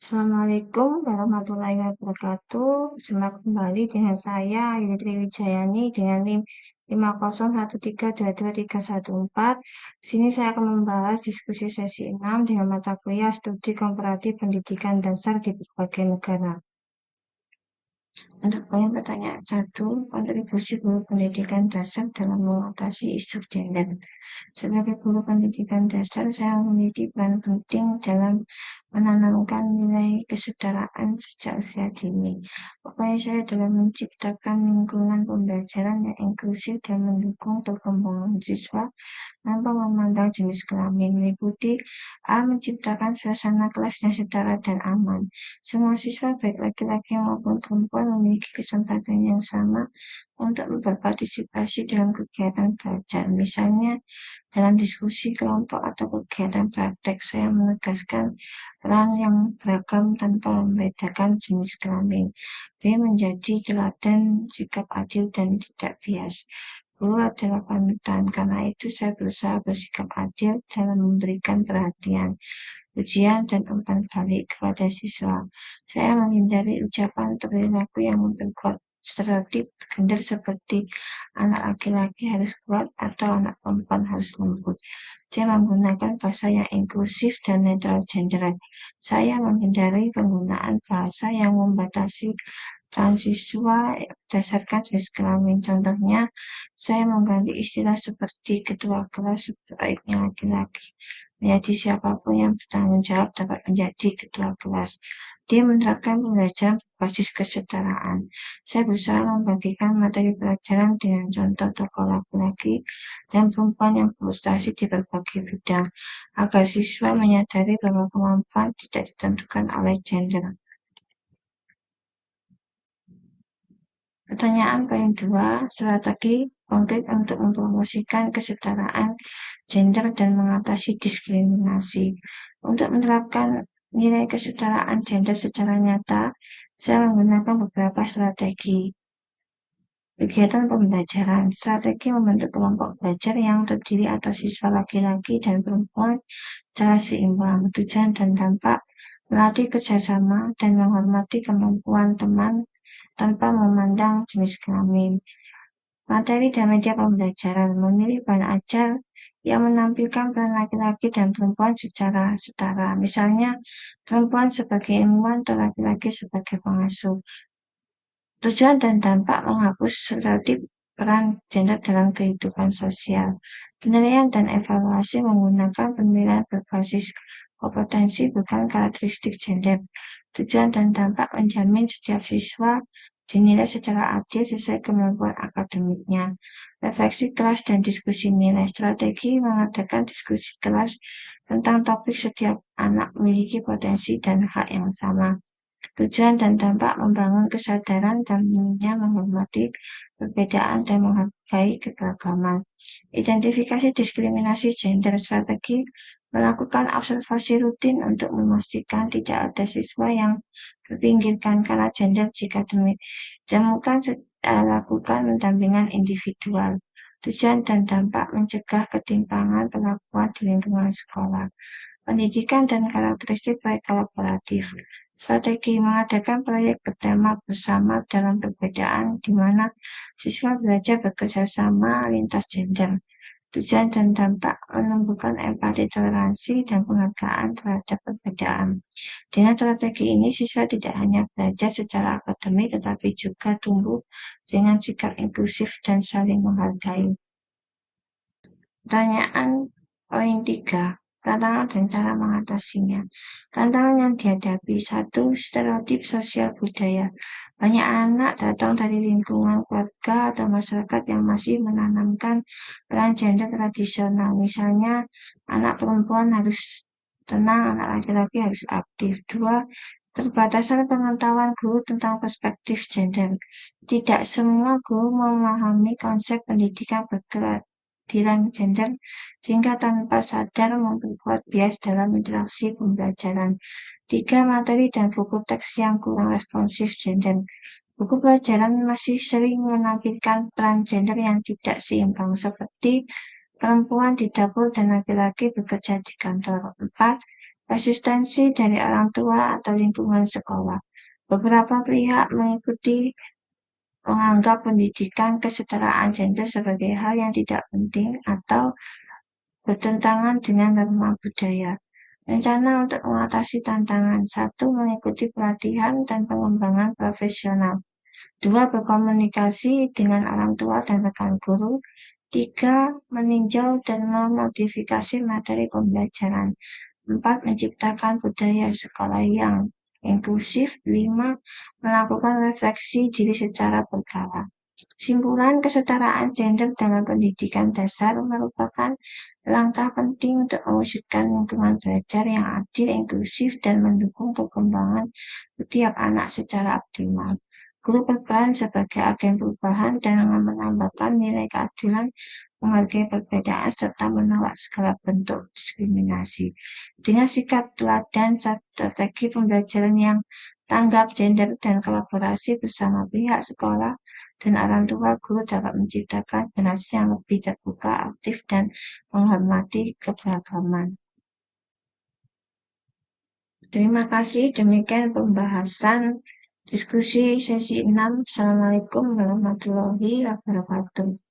Assalamualaikum warahmatullahi wabarakatuh. Jumpa kembali dengan saya, Yudhri Wijayani, dengan NIM 501322314. Di sini saya akan membahas diskusi sesi 6 dengan mata kuliah Studi Komparatif Pendidikan Dasar di berbagai negara. Untuk poin pertanyaan 1, kontribusi guru pendidikan dasar dalam mengatasi isu gender. Sebagai guru pendidikan dasar, saya memiliki peran penting dalam menanamkan nilai kesetaraan sejak usia dini. Upaya saya dalam menciptakan lingkungan pembelajaran yang inklusif dan mendukung perkembangan siswa tanpa memandang jenis kelamin, meliputi menciptakan suasana kelas yang setara dan aman. Semua siswa, baik laki-laki maupun perempuan, memiliki kesempatan yang sama untuk berpartisipasi dalam kegiatan belajar. Misalnya, dalam diskusi kelompok atau kegiatan praktek, saya menegaskan peran yang beragam tanpa membedakan jenis kelamin. B. Menjadi teladan sikap adil dan tidak bias. Guru adalah panutan, karena itu saya berusaha bersikap adil dalam memberikan perhatian, ujian, dan umpan balik kepada siswa. Saya menghindari ucapan atau perilaku yang memperkuat stereotip gender seperti anak laki-laki harus kuat atau anak perempuan harus lembut. Saya menggunakan bahasa yang inklusif dan netral gender. Saya menghindari penggunaan bahasa yang membatasi transiswa berdasarkan jenis kelamin. Contohnya, saya mengganti istilah seperti ketua kelas sebaiknya laki-laki menjadi siapapun yang bertanggung jawab dapat menjadi ketua kelas. Dia menerapkan pembelajaran berbasis kesetaraan. Saya berusaha membagikan materi pelajaran dengan contoh tokoh laki-laki dan perempuan yang berprestasi di berbagai bidang, agar siswa menyadari bahwa kemampuan tidak ditentukan oleh gender. Pertanyaan poin 2, strategi konkret untuk mempromosikan kesetaraan gender dan mengatasi diskriminasi. Untuk menerapkan nilai kesetaraan gender secara nyata, saya menggunakan beberapa strategi. Kegiatan pembelajaran, strategi membentuk kelompok belajar yang terdiri atas siswa laki-laki dan perempuan secara seimbang, tujuan dan dampak, melatih kerjasama dan menghormati kemampuan teman tanpa memandang jenis kelamin. Materi dan media pembelajaran, memilih bahan ajar yang menampilkan peran laki-laki dan perempuan secara setara. Misalnya, perempuan sebagai ilmuwan atau laki-laki sebagai pengasuh. Tujuan dan dampak menghapus stereotip peran gender dalam kehidupan sosial. Penilaian dan evaluasi menggunakan penilaian berbasis kompetensi bukan karakteristik gender. Tujuan dan dampak menjamin setiap siswa dinilai secara adil sesuai kemampuan akademiknya. Refleksi kelas dan diskusi nilai. Strategi mengadakan diskusi kelas tentang topik setiap anak memiliki potensi dan hak yang sama. Tujuan dan dampak membangun kesadaran dan menghormati perbedaan dan menghargai keberagaman. Identifikasi diskriminasi gender, strategi melakukan observasi rutin untuk memastikan tidak ada siswa yang terpinggirkan karena gender jika ditemukan. Lakukan pendampingan individual. Tujuan dan dampak mencegah ketimpangan perlakuan di lingkungan sekolah. Pendidikan dan karakteristik proyek kolaboratif. Strategi mengadakan proyek bertema bersama dalam perbedaan di mana siswa belajar bekerja sama lintas gender. Tujuan dan dampak menumbuhkan empati, toleransi, dan penghargaan terhadap perbedaan. Dengan strategi ini, siswa tidak hanya belajar secara akademik, tetapi juga tumbuh dengan sikap inklusif dan saling menghargai. Pertanyaan poin 3. Tantangan dan cara mengatasinya. Tantangan yang dihadapi. 1. Stereotip sosial budaya. Banyak anak datang dari lingkungan keluarga atau masyarakat yang masih menanamkan peran gender tradisional. Misalnya, anak perempuan harus tenang, anak laki-laki harus aktif. 2. Keterbatasan pengetahuan guru tentang perspektif gender. Tidak semua guru memahami konsep pendidikan berkeadilan gender sehingga tanpa sadar memperkuat bias dalam interaksi pembelajaran. 3. Materi dan buku teks yang kurang responsif gender. Buku pelajaran masih sering menampilkan peran gender yang tidak seimbang seperti perempuan di dapur dan laki-laki bekerja di kantor. 4. Resistensi dari orang tua atau lingkungan sekolah. Beberapa pihak menganggap pendidikan kesetaraan gender sebagai hal yang tidak penting atau bertentangan dengan norma budaya. Rencana untuk mengatasi tantangan. Satu, mengikuti pelatihan dan pengembangan profesional. Dua, berkomunikasi dengan orang tua dan rekan guru. Tiga, meninjau dan memodifikasi materi pembelajaran. Empat, menciptakan budaya sekolah yang inklusif. Lima, melakukan refleksi diri secara berkala. Simpulan kesetaraan gender dalam pendidikan dasar merupakan langkah penting untuk mewujudkan lingkungan belajar yang adil, inklusif, dan mendukung perkembangan setiap anak secara optimal. Guru berperan sebagai agen perubahan dan menambahkan nilai keadilan, menghargai perbedaan, serta menolak segala bentuk diskriminasi. Dengan sikap teladan, strategi pembelajaran yang tanggap gender, dan kolaborasi bersama pihak sekolah dan orang tua, guru dapat menciptakan generasi yang lebih terbuka, aktif, dan menghormati keberagaman. Terima kasih. Demikian pembahasan diskusi sesi 6. Assalamualaikum warahmatullahi wabarakatuh.